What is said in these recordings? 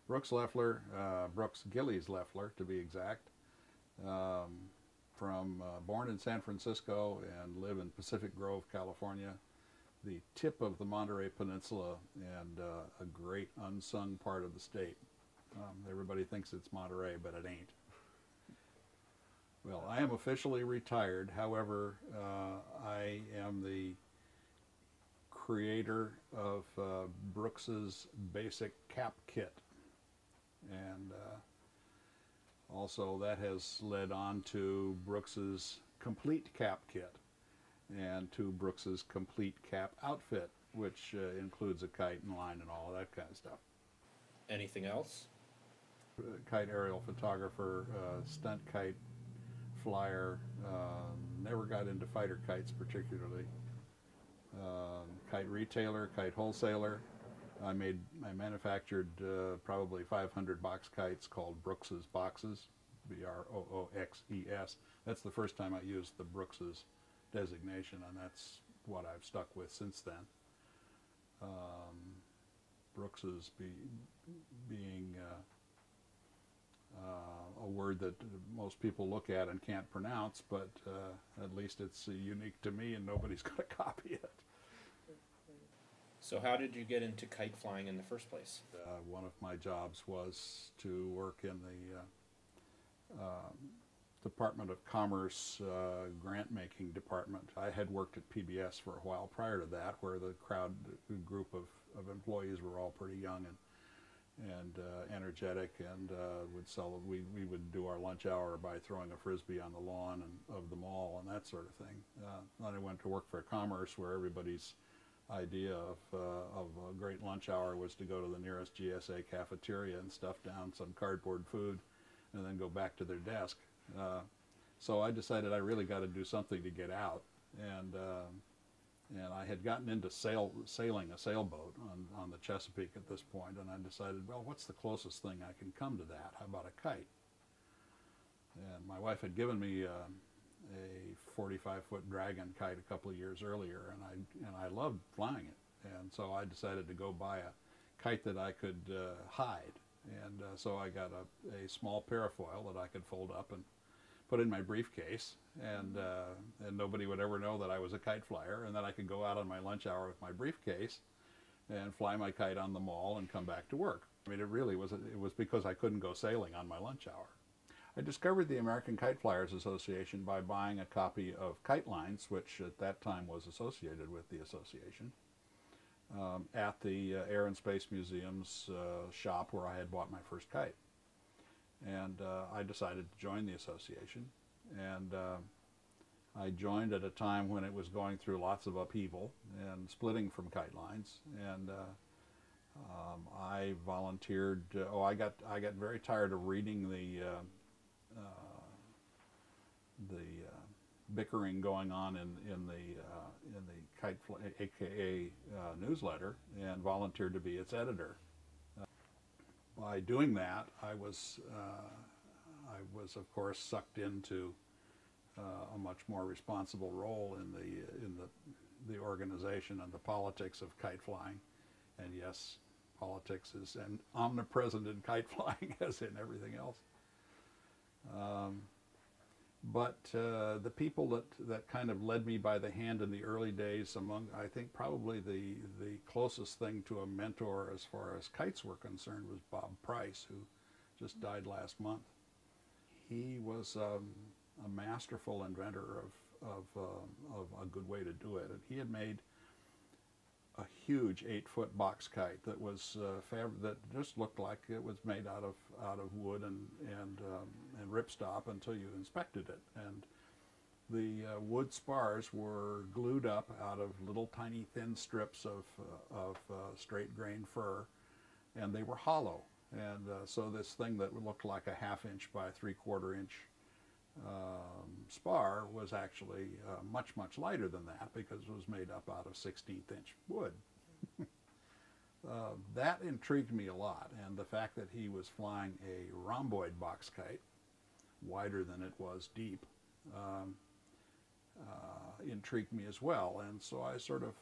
Brooks Leffler, Brooks Gillies Leffler to be exact, born in San Francisco and live in Pacific Grove, California, the tip of the Monterey Peninsula and a great unsung part of the state. Everybody thinks it's Monterey, but it ain't. Well, I am officially retired. However, I am the creator of Brooks's basic cap kit. And also that has led on to Brooks's complete cap kit and to Brooks's complete cap outfit, which includes a kite and line and all of that kind of stuff. Anything else? Kite aerial photographer, stunt kite flyer, never got into fighter kites particularly. Kite retailer, kite wholesaler. I manufactured probably 500 box kites called Brooks's boxes, Brooxes. That's the first time I used the Brooks's designation, and that's what I've stuck with since then. Brooks's being a word that most people look at and can't pronounce, but at least it's unique to me and nobody's going to copy it. So how did you get into kite flying in the first place? One of my jobs was to work in the Department of Commerce grant-making department. I had worked at PBS for a while prior to that, where the group of employees were all pretty young and energetic, and we would do our lunch hour by throwing a frisbee on the lawn of the mall and that sort of thing. Then I went to work for Commerce, where everybody's idea of a great lunch hour was to go to the nearest GSA cafeteria and stuff down some cardboard food and then go back to their desk. So I decided I really got to do something to get out, and I had gotten into sailing a sailboat on the Chesapeake at this point, and I decided, well, what's the closest thing I can come to that? How about a kite? And my wife had given me a 45-foot Dragon kite a couple of years earlier, and I loved flying it. And so I decided to go buy a kite that I could hide. And so I got a small parafoil that I could fold up and put in my briefcase, and nobody would ever know that I was a kite flyer, and then I could go out on my lunch hour with my briefcase and fly my kite on the mall and come back to work. I mean, it was because I couldn't go sailing on my lunch hour. I discovered the American Kite Flyers Association by buying a copy of Kite Lines, which at that time was associated with the association, at the Air and Space Museum's shop where I had bought my first kite. And I decided to join the association, and I joined at a time when it was going through lots of upheaval and splitting from Kite Lines, and I volunteered. I got very tired of reading the bickering going on in the Kite AKA newsletter, and volunteered to be its editor. By doing that, I was of course sucked into a much more responsible role in the organization and the politics of kite flying. And yes, politics is omnipresent in kite flying as in everything else. But the people that kind of led me by the hand in the early days, I think probably the closest thing to a mentor as far as kites were concerned was Bob Price, who just died last month. He was a masterful inventor of a good way to do it. And he had made a huge 8-foot box kite that was that just looked like it was made out of wood and ripstop until you inspected it. And the wood spars were glued up out of little tiny thin strips of straight grain fir, and they were hollow. And so this thing that looked like a 1/2 inch by 3/4 inch spar was actually much lighter than that, because it was made up out of 16th inch wood. That intrigued me a lot, and the fact that he was flying a rhomboid box kite, wider than it was deep, intrigued me as well. And so I sort of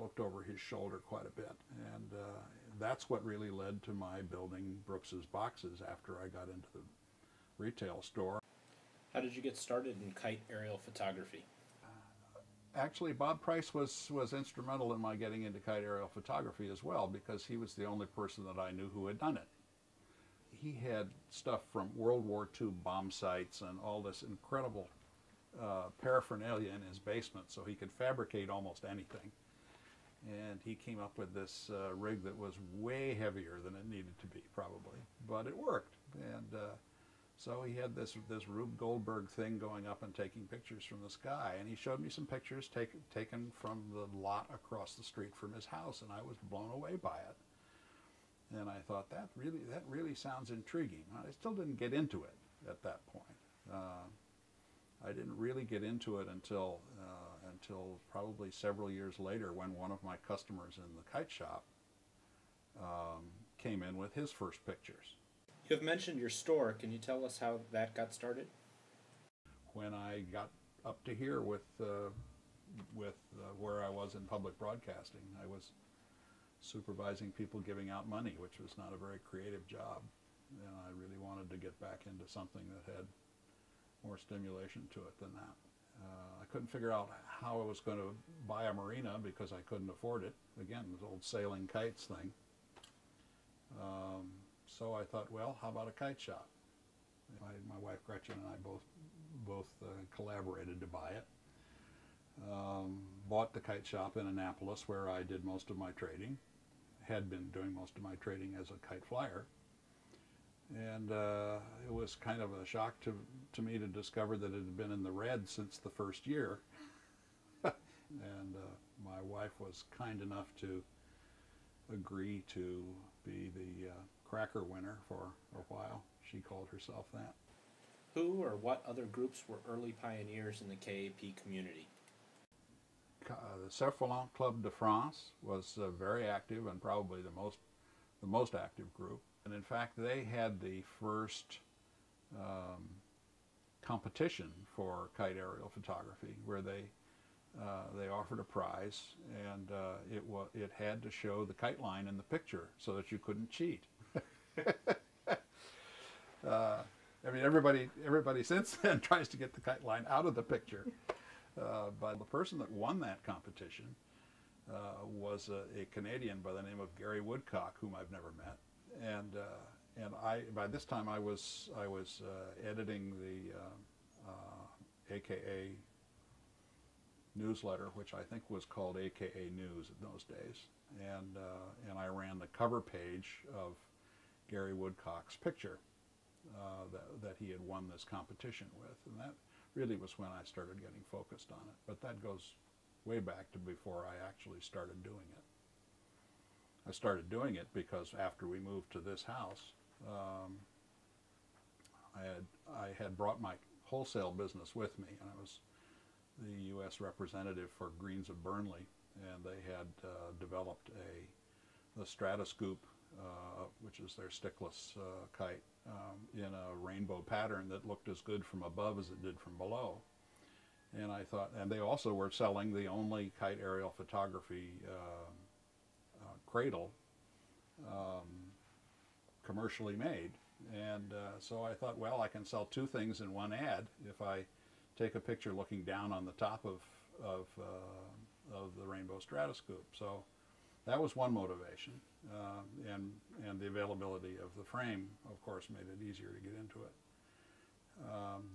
looked over his shoulder quite a bit, and that's what really led to my building Brooks's boxes after I got into the retail store. How did you get started in kite aerial photography? Actually, Bob Price was instrumental in my getting into kite aerial photography as well, because he was the only person that I knew who had done it. He had stuff from World War II bomb sites and all this incredible paraphernalia in his basement, so he could fabricate almost anything. And he came up with this rig that was way heavier than it needed to be, probably, but it worked. And so he had this Rube Goldberg thing going up and taking pictures from the sky, and he showed me some pictures taken from the lot across the street from his house, and I was blown away by it. And I thought, that really sounds intriguing. I still didn't get into it at that point. I didn't really get into it until probably several years later, when one of my customers in the kite shop came in with his first pictures. You have mentioned your store. Can you tell us how that got started? When I got up to here with where I was in public broadcasting, I was supervising people giving out money, which was not a very creative job, and I really wanted to get back into something that had more stimulation to it than that. I couldn't figure out how I was going to buy a marina because I couldn't afford it. Again, this old sailing kites thing. So I thought, well, how about a kite shop? My wife Gretchen and I both collaborated to buy it. Bought the kite shop in Annapolis, where I did most of my trading. Had been doing most of my trading as a kite flyer. And it was kind of a shock to me to discover that it had been in the red since the first year. And my wife was kind enough to agree to be the cracker winner for a while. She called herself that. Who or what other groups were early pioneers in the KAP community? The Cerf-Volant Club de France was very active, and probably the most active group. And in fact, they had the first competition for kite aerial photography, where they offered a prize, and it had to show the kite line in the picture so that you couldn't cheat. I mean, everybody since then tries to get the kite line out of the picture. But the person that won that competition was a Canadian by the name of Gary Woodcock, whom I've never met. And by this time I was editing the AKA newsletter, which I think was called AKA News in those days, and I ran the cover page of Gary Woodcock's picture that he had won this competition with, and that really was when I started getting focused on it. But that goes way back to before I actually started doing it. I started doing it because after we moved to this house, I had brought my wholesale business with me, and I was the U.S. representative for Greens of Burnley, and they had developed the Stratoscoop, which is their stickless kite, in a rainbow pattern that looked as good from above as it did from below. And I thought, and they also were selling the only kite aerial photography cradle commercially made. And so I thought, well, I can sell two things in one ad if I take a picture looking down on the top of the rainbow Stratoscoop. So that was one motivation, and the availability of the frame, of course, made it easier to get into it.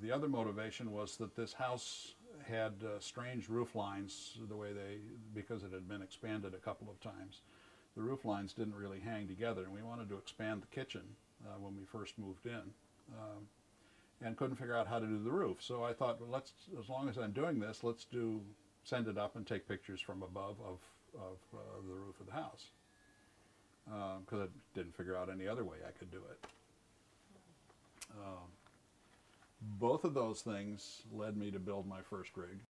The other motivation was that this house had strange roof lines, because it had been expanded a couple of times. The roof lines didn't really hang together, and we wanted to expand the kitchen when we first moved in, and couldn't figure out how to do the roof. So I thought, well, as long as I'm doing this, let's send it up and take pictures from above of the roof of the house, because I didn't figure out any other way I could do it. Both of those things led me to build my first rig.